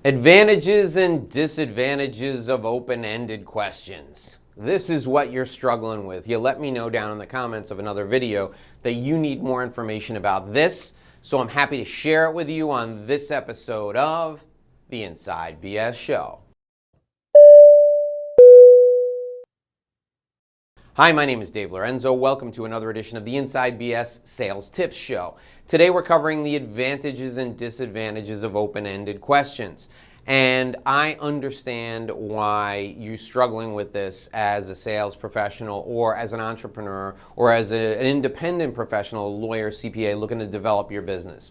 Advantages and disadvantages of open-ended questions. This is what you're struggling with. You let me know down in the comments of another video that you need more information about this, so I'm happy to share it with you on this episode of The Inside BS Show. Hi, my name is Dave Lorenzo. Welcome to another edition of the Inside BS Sales Tips Show. Today we're covering the advantages and disadvantages of open-ended questions. And I understand why you're struggling with this as a sales professional or as an entrepreneur or as an independent professional, lawyer, CPA looking to develop your business.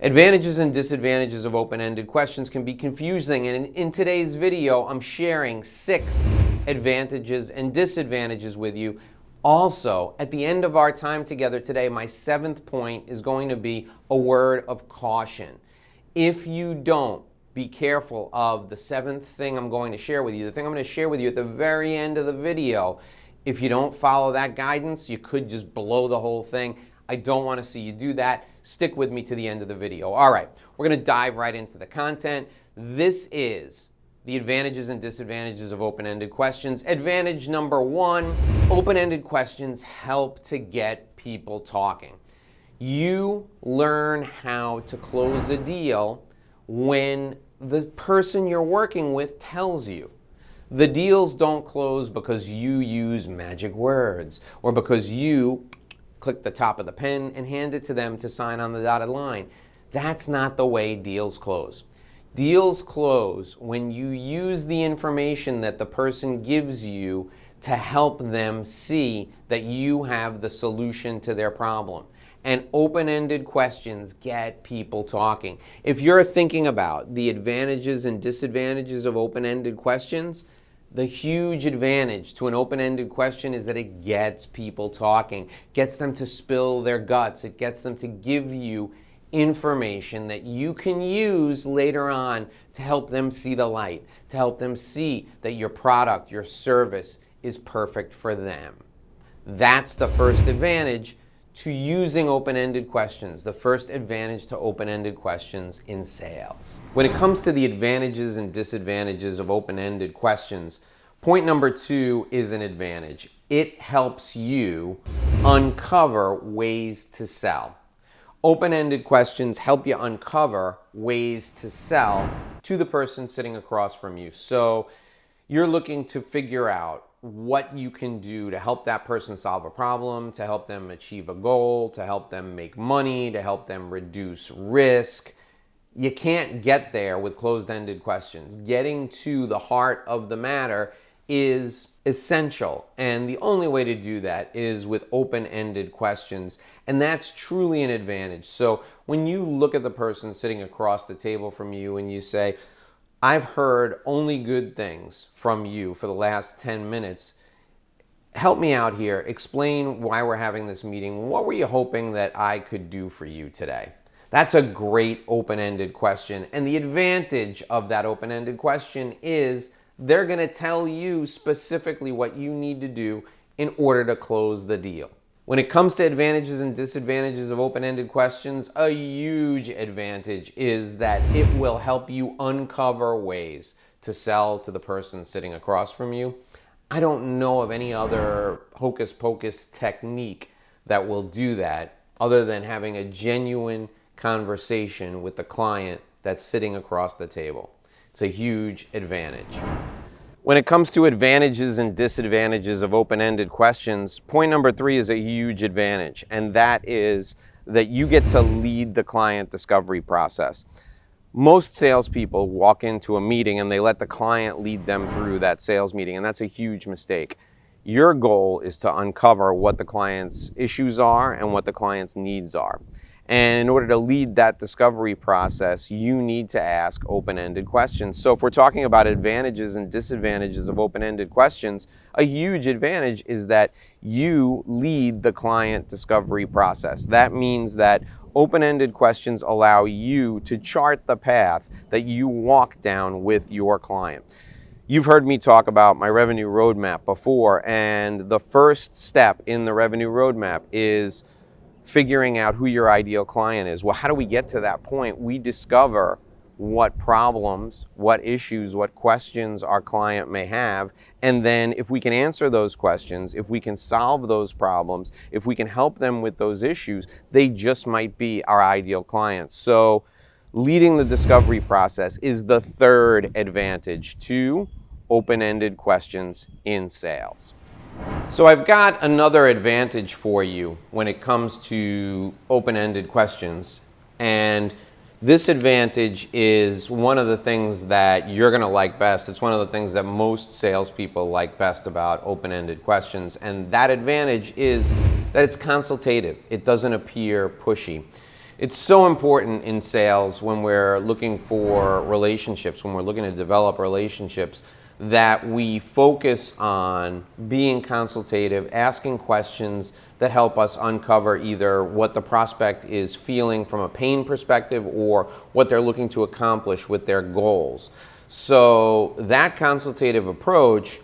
Advantages and disadvantages of open-ended questions can be confusing, and in today's video, I'm sharing 6 advantages and disadvantages with you. Also, at the end of our time together today, my 7th point is going to be a word of caution. If you don't be careful of the 7th thing I'm going to share with you, the thing I'm going to share with you at the very end of the video, if you don't follow that guidance, you could just blow the whole thing. I don't want to see you do that. Stick with me to the end of the video. All right, we're going to dive right into the content. This is the advantages and disadvantages of open-ended questions. Advantage number 1, open-ended questions help to get people talking. You learn how to close a deal when the person you're working with tells you. The deals don't close because you use magic words or because you click the top of the pen and hand it to them to sign on the dotted line. That's not the way deals close. Deals close when you use the information that the person gives you to help them see that you have the solution to their problem. And open-ended questions get people talking. If you're thinking about the advantages and disadvantages of open-ended questions, the huge advantage to an open-ended question is that it gets people talking, gets them to spill their guts, it gets them to give you information that you can use later on to help them see the light, to help them see that your product, your service is perfect for them. That's the first advantage to using open-ended questions, the first advantage to open-ended questions in sales. When it comes to the advantages and disadvantages of open-ended questions, point number 2 is an advantage. It helps you uncover ways to sell. Open-ended questions help you uncover ways to sell to the person sitting across from you. So you're looking to figure out what you can do to help that person solve a problem, to help them achieve a goal, to help them make money, to help them reduce risk. You can't get there with closed-ended questions. Getting to the heart of the matter is essential, and the only way to do that is with open-ended questions, and that's truly an advantage. So when you look at the person sitting across the table from you and you say, I've heard only good things from you for the last 10 minutes. Help me out here. Explain why we're having this meeting. What were you hoping that I could do for you today? That's a great open-ended question. And the advantage of that open-ended question is they're going to tell you specifically what you need to do in order to close the deal. When it comes to advantages and disadvantages of open-ended questions, a huge advantage is that it will help you uncover ways to sell to the person sitting across from you. I don't know of any other hocus pocus technique that will do that other than having a genuine conversation with the client that's sitting across the table. It's a huge advantage. When it comes to advantages and disadvantages of open-ended questions, point number 3 is a huge advantage, and that is that you get to lead the client discovery process. Most salespeople walk into a meeting and they let the client lead them through that sales meeting, and that's a huge mistake. Your goal is to uncover what the client's issues are and what the client's needs are. And in order to lead that discovery process, you need to ask open-ended questions. So if we're talking about advantages and disadvantages of open-ended questions, a huge advantage is that you lead the client discovery process. That means that open-ended questions allow you to chart the path that you walk down with your client. You've heard me talk about my revenue roadmap before, and the first step in the revenue roadmap is figuring out who your ideal client is. Well, how do we get to that point? We discover what problems, what issues, what questions our client may have. And then if we can answer those questions, if we can solve those problems, if we can help them with those issues, they just might be our ideal clients. So leading the discovery process is the third advantage to open-ended questions in sales. So I've got another advantage for you when it comes to open-ended questions, and this advantage is one of the things that you're going to like best. It's one of the things that most salespeople like best about open-ended questions, and that advantage is that it's consultative. It doesn't appear pushy. It's so important in sales when we're looking for relationships, when we're looking to develop relationships, that we focus on being consultative, asking questions that help us uncover either what the prospect is feeling from a pain perspective or what they're looking to accomplish with their goals. So that consultative approach,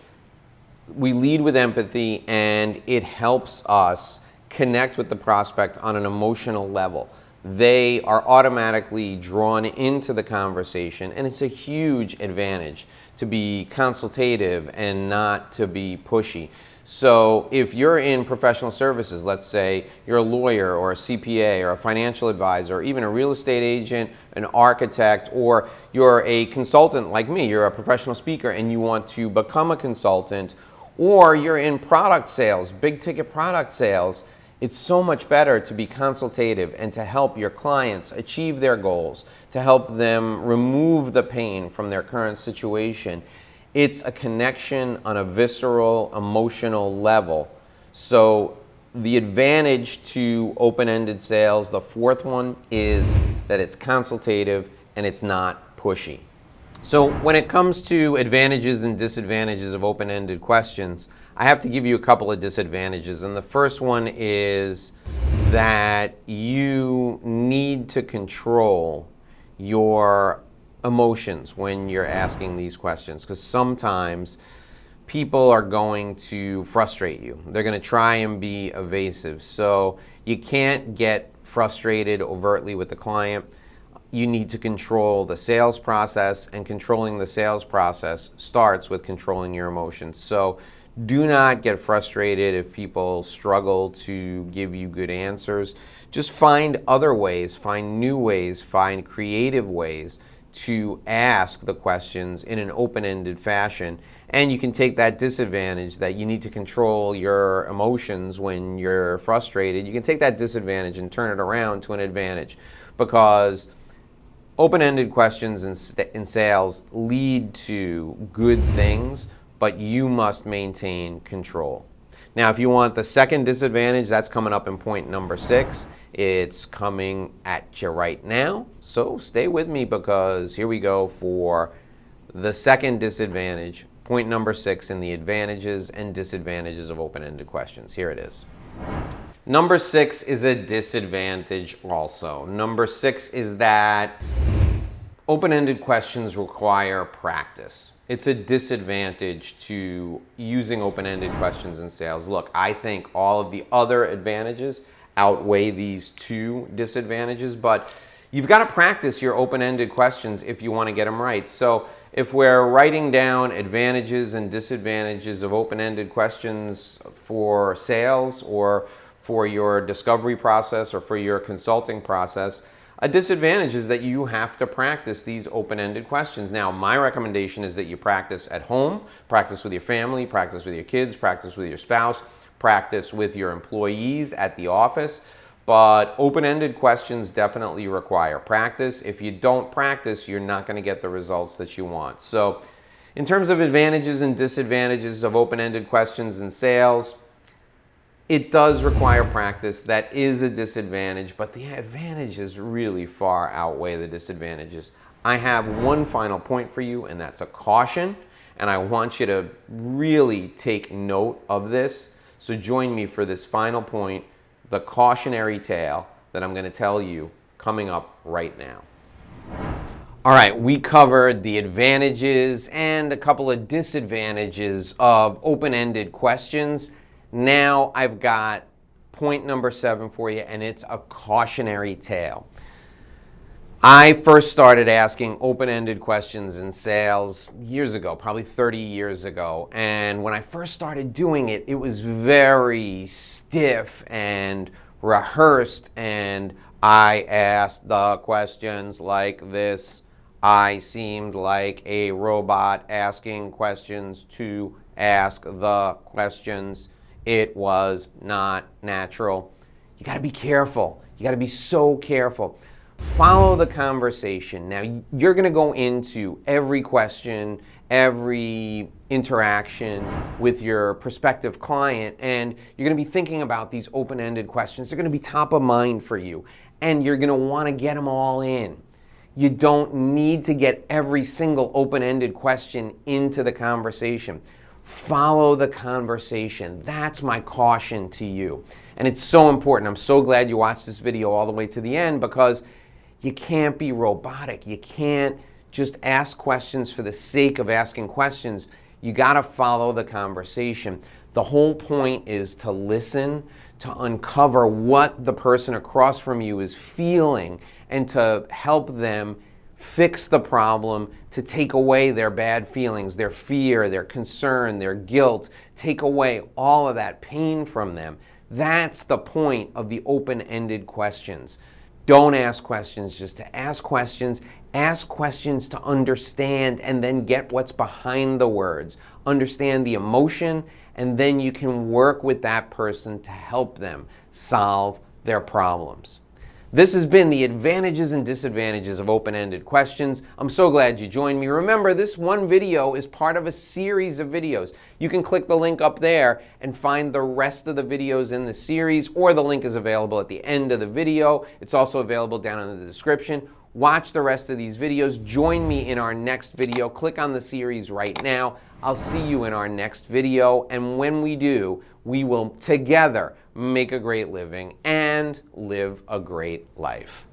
we lead with empathy, and it helps us connect with the prospect on an emotional level. They are automatically drawn into the conversation, and it's a huge advantage to be consultative and not to be pushy. So if you're in professional services, let's say you're a lawyer or a CPA or a financial advisor, or even a real estate agent, an architect, or you're a consultant like me, you're a professional speaker and you want to become a consultant, or you're in product sales, big ticket product sales, it's so much better to be consultative and to help your clients achieve their goals, to help them remove the pain from their current situation. It's a connection on a visceral, emotional level. So the advantage to open-ended sales, the fourth one, is that it's consultative and it's not pushy. So when it comes to advantages and disadvantages of open-ended questions, I have to give you a couple of disadvantages. And the first one is that you need to control your emotions when you're asking these questions, because sometimes people are going to frustrate you. They're going to try and be evasive. So you can't get frustrated overtly with the client. You need to control the sales process, and controlling the sales process starts with controlling your emotions. So do not get frustrated if people struggle to give you good answers. Just find other ways, find new ways, find creative ways to ask the questions in an open-ended fashion. And you can take that disadvantage that you need to control your emotions when you're frustrated. You can take that disadvantage and turn it around to an advantage, because open-ended questions in sales lead to good things, but you must maintain control. Now, if you want the second disadvantage, that's coming up in point number 6. It's coming at you right now. So stay with me, because here we go for the second disadvantage, point number 6 in the advantages and disadvantages of open-ended questions. Here it is. Number 6 is a disadvantage also. Number 6 is that open-ended questions require practice. It's a disadvantage to using open-ended questions in sales. Look, I think all of the other advantages outweigh these two disadvantages, but you've got to practice your open-ended questions if you want to get them right. So if we're writing down advantages and disadvantages of open-ended questions for sales, or for your discovery process, or for your consulting process, a disadvantage is that you have to practice these open-ended questions. Now, my recommendation is that you practice at home, practice with your family, practice with your kids, practice with your spouse, practice with your employees at the office. But open-ended questions definitely require practice. If you don't practice, you're not going to get the results that you want. So in terms of advantages and disadvantages of open-ended questions in sales, it does require practice. That is a disadvantage, but the advantages really far outweigh the disadvantages. I have one final point for you, and that's a caution, and I want you to really take note of this. So join me for this final point, the cautionary tale that I'm going to tell you coming up right now. All right, we covered the advantages and a couple of disadvantages of open-ended questions. Now I've got point number 7 for you, and it's a cautionary tale. I first started asking open-ended questions in sales years ago, probably 30 years ago. And when I first started doing it, it was very stiff and rehearsed. And I asked the questions like this. I seemed like a robot asking questions to ask the questions. It was not natural. You got to be careful. You got to be so careful. Follow the conversation. Now, you're going to go into every question, every interaction with your prospective client, and you're going to be thinking about these open-ended questions. They're going to be top of mind for you, and you're going to want to get them all in. You don't need to get every single open-ended question into the conversation. Follow the conversation. That's my caution to you. And it's so important. I'm so glad you watched this video all the way to the end, because you can't be robotic. You can't just ask questions for the sake of asking questions. You got to follow the conversation. The whole point is to listen, to uncover what the person across from you is feeling, and to help them fix the problem, to take away their bad feelings, their fear, their concern, their guilt, take away all of that pain from them. That's the point of the open-ended questions. Don't ask questions just to ask questions. Ask questions to understand and then get what's behind the words. Understand the emotion, and then you can work with that person to help them solve their problems. This has been the advantages and disadvantages of open-ended questions. I'm so glad you joined me. Remember, this one video is part of a series of videos. You can click the link up there and find the rest of the videos in the series, or the link is available at the end of the video. It's also available down in the description. Watch the rest of these videos. Join me in our next video. Click on the series right now. I'll see you in our next video, and when we do, we will together make a great living and live a great life.